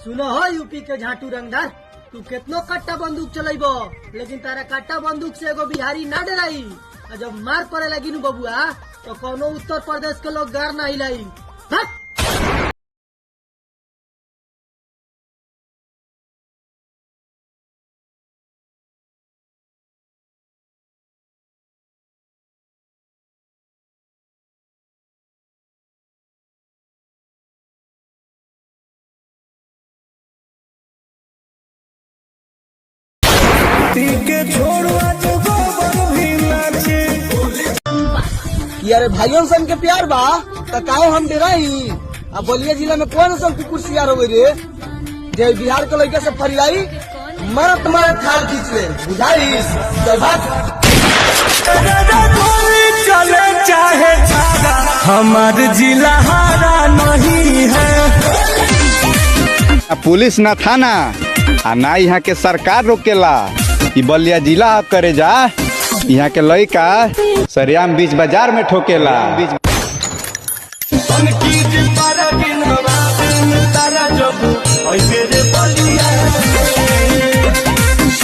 सुनो हो यूपी के झाटू रंगदार, तू कितनो कट्टा बंदूक चलेबो लेकिन तारा कट्टा बंदूक से एगो बिहारी ना डराई। और जब मार पड़े लगी नु बबुआ तो कोनो उत्तर प्रदेश के लोग गार ना हिलाई। यारे भाइयों सन के प्यार बा तो काहे हम डराई। अब बलिया जिला में कौन सा कुकुर सियार हो गई रे जे बिहार के लड़के से फरियाई मरत मरत थाल खींच ले बुझाई। चले चाहे हमार जिला हारा नहीं है। पुलिस ना थाना आ ना यहाँ के सरकार रोकेला। ई बलिया जिला करे जा, यहाँ के लड़का सरियाम बीच बाजार में ठोकेला।